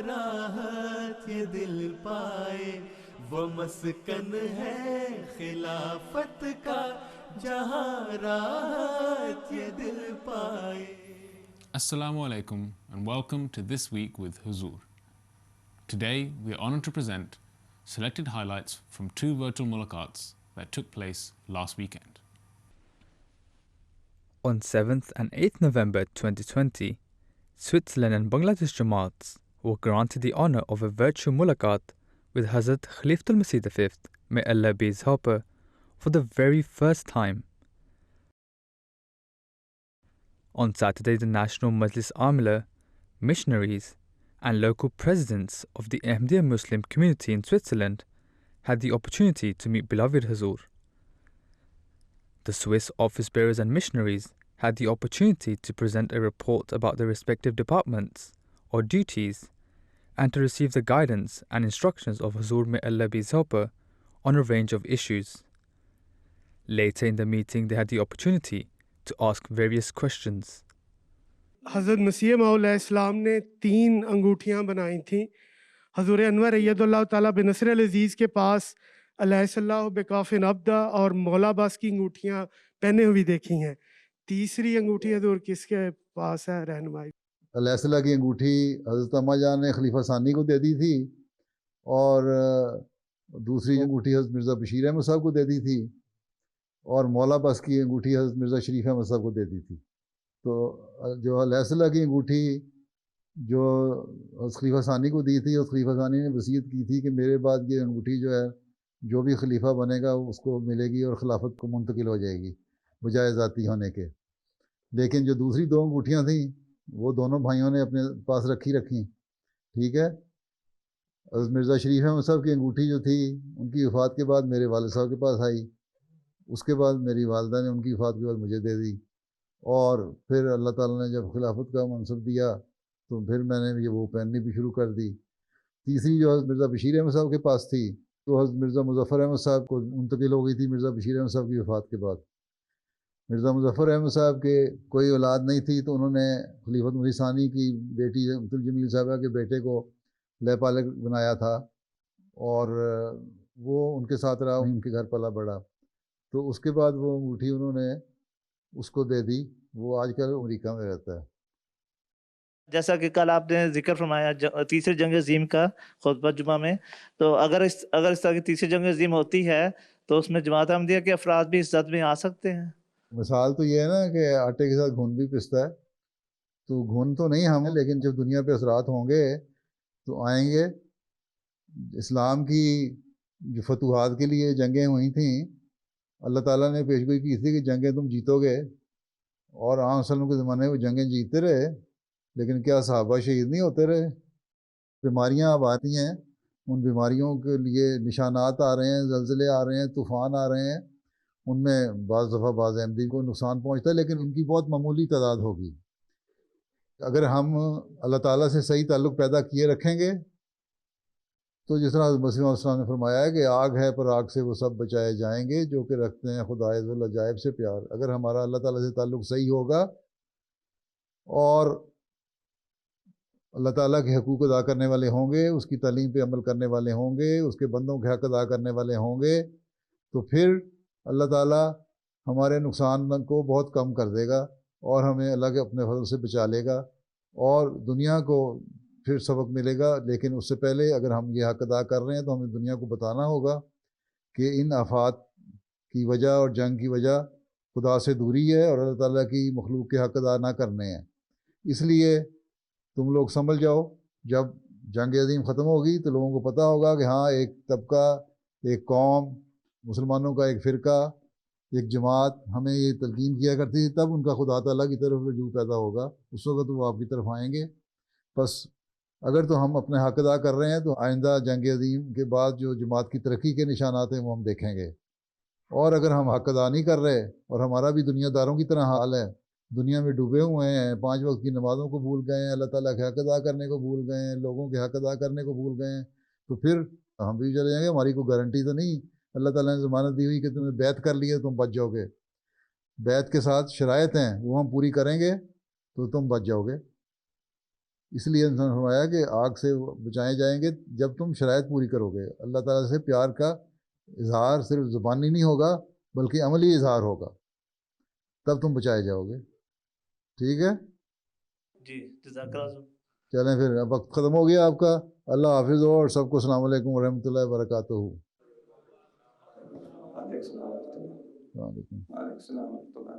راحت یہ دل پائے، وہ مسکن ہے خلافت کا، جہاں راحت یہ دل پائے. Assalamu alaikum and welcome to This Week with Huzur. Today we are honoured to present selected highlights from two virtual mulaqats that took place last weekend. On 7th and 8th November 2020, Switzerland and Bangladesh Jamaats were granted the honour of a virtual mulaqat with Hazrat Khalifatul Masih V, may Allah be his helper, for the very first time. On Saturday, the National Majlis Amila, missionaries and local presidents of the Ahmadiyya Muslim community in Switzerland had the opportunity to meet beloved Huzur. The Swiss office bearers and missionaries had the opportunity to present a report about their respective departments or duties and to receive the guidance and instructions of Huzur, may Allah be his helper, on a range of issues. Later in the meeting, they had the opportunity to ask various questions. حضرت مسیح موعود علیہ السلام نے 3 انگوٹھیاں بنائی تھیں. حضور انور اید اللہ تعالیٰ بن نصر العزیز کے پاس علیہ الصلوۃ بکاف عبدہ اور مولا عباس کی انگوٹھیاں پہنے ہوئی دیکھی ہیں. تیسری انگوٹھی حضور کس کے پاس ہے رہنمائی؟ علیہ السلام کی انگوٹھی حضرت اماں جان نے خلیفہ ثانی کو دے دی تھی، اور دوسری انگوٹھی حضرت مرزا بشیر احمد صاحب کو دے دی تھی، اور مولا عباس کی انگوٹھی حضرت مرزا شریف احمد صاحب کو دے دی تھی. تو جو علیہ السلام کی انگوٹھی جو خلیفہ ثانی کو دی تھی، اور خلیفہ ثانی نے وصیت کی تھی کہ میرے بعد یہ انگوٹھی جو ہے جو بھی خلیفہ بنے گا اس کو ملے گی اور خلافت کو منتقل ہو جائے گی بجائے ذاتی ہونے کے. لیکن جو دوسری 2 انگوٹھیاں تھیں وہ دونوں بھائیوں نے اپنے پاس رکھیں. ٹھیک ہے. حضرت مرزا شریف احمد صاحب کی انگوٹھی جو تھی ان کی وفات کے بعد میرے والد صاحب کے پاس آئی، اس کے بعد میری والدہ نے ان کی وفات کے بعد مجھے دے دی، اور پھر اللہ تعالیٰ نے جب خلافت کا منصب دیا تو پھر میں نے یہ وہ پہننی بھی شروع کر دی. تیسری جو حضرت مرزا بشیر احمد صاحب کے پاس تھی تو حضرت مرزا مظفر احمد صاحب کو منتقل ہو گئی تھی مرزا بشیر احمد صاحب کی وفات کے بعد. مرزا مظفر احمد صاحب کے کوئی اولاد نہیں تھی تو انہوں نے خلیفۃ مسیح ثانی کی بیٹی عبد الجمیل صاحبہ کے بیٹے کو لے پالک بنایا تھا، اور وہ ان کے ساتھ رہا، ان کے گھر پلا بڑھا. تو اس کے بعد وہ انگوٹھی انہوں نے اس کو دے دی. وہ آج کل امریکہ میں رہتا ہے. جیسا کہ کل آپ نے ذکر فرمایا تیسری جنگ عظیم کا خطبہ جمعہ میں، تو اگر اس طرح کی تیسری جنگ عظیم ہوتی ہے تو اس میں جماعت احمدیہ کے افراد بھی اس زد میں آ سکتے ہیں. مثال تو یہ ہے نا کہ آٹے کے ساتھ گھن بھی پستا ہے، تو گھن تو نہیں ہم، لیکن جب دنیا پہ اثرات ہوں گے تو آئیں گے. اسلام کی جو فتوحات کے لیے جنگیں ہوئی تھیں، اللہ تعالیٰ نے پیشگوئی کی تھی کہ جنگیں تم جیتو گے، اور عام وسلم کے زمانے میں جنگیں جیتتے رہے، لیکن کیا صحابہ شہید نہیں ہوتے رہے؟ بیماریاں اب آتی ہیں، ان بیماریوں کے لیے نشانات آ رہے ہیں، زلزلے آ رہے ہیں، طوفان آ رہے ہیں، ان میں بعض دفعہ بعض احمدی کو نقصان پہنچتا ہے، لیکن ان کی بہت معمولی تعداد ہوگی. اگر ہم اللہ تعالیٰ سے صحیح تعلق پیدا کیے رکھیں گے تو جس طرح مسیح علیہ السلام نے فرمایا ہے کہ آگ ہے پر آگ سے وہ سب بچائے جائیں گے جو کہ رکھتے ہیں خدا عز العجائب سے پیار. اگر ہمارا اللہ تعالیٰ سے تعلق صحیح ہوگا اور اللہ تعالیٰ کے حقوق ادا کرنے والے ہوں گے، اس کی تعلیم پہ عمل کرنے والے ہوں گے، اس کے بندوں کے حق ادا کرنے والے ہوں گے، تو پھر اللہ تعالیٰ ہمارے نقصان کو بہت کم کر دے گا اور ہمیں اللہ کے اپنے فضل سے بچا لے گا، اور دنیا کو پھر سبق ملے گا. لیکن اس سے پہلے اگر ہم یہ حق ادا کر رہے ہیں تو ہمیں دنیا کو بتانا ہوگا کہ ان آفات کی وجہ اور جنگ کی وجہ خدا سے دوری ہے اور اللہ تعالیٰ کی مخلوق کے حق ادا نہ کرنے ہیں. اس لیے تم لوگ سنبھل جاؤ. جب جنگ عظیم ختم ہوگی تو لوگوں کو پتہ ہوگا کہ ہاں ایک طبقہ، ایک قوم، مسلمانوں کا ایک فرقہ، ایک جماعت ہمیں یہ تلقین کیا کرتی تھی، تب ان کا خدا تعالیٰ کی طرف رجوع پیدا ہوگا. اس وقت وہ آپ کی طرف آئیں گے. بس اگر تو ہم اپنے حق ادا کر رہے ہیں تو آئندہ جنگ عظیم کے بعد جو جماعت کی ترقی کے نشانات ہیں وہ ہم دیکھیں گے. اور اگر ہم حق ادا نہیں کر رہے اور ہمارا بھی دنیا داروں کی طرح حال ہے، دنیا میں ڈوبے ہوئے ہیں، 5 وقت کی نمازوں کو بھول گئے ہیں، اللہ تعالیٰ کے حق ادا کرنے کو بھول گئے ہیں، لوگوں کے حق ادا کرنے کو بھول گئے ہیں، تو پھر ہم بھی چلے جائیں گے. ہماری کوئی گارنٹی تو نہیں. اللہ تعالیٰ نے ضمانت دی ہوئی کہ تم نے بیعت کر لی ہے تم بچ جاؤ گے. بیعت کے ساتھ شرائط ہیں وہ ہم پوری کریں گے تو تم بچ جاؤ گے. اس لیے انہوں نے فرمایا کہ آگ سے بچائے جائیں گے جب تم شرائط پوری کرو گے. اللہ تعالیٰ سے پیار کا اظہار صرف زبانی نہیں ہوگا بلکہ عملی اظہار ہوگا, تب تم بچائے جاؤ گے. ٹھیک ہے جی جزاک اللہ. چلیں پھر, اب وقت ختم ہو گیا آپ کا. اللہ حافظ ہو, اور سب کو السلام علیکم ورحمۃ اللہ وبرکاتہ. وعلیکم السلام ورحمۃ اللہ.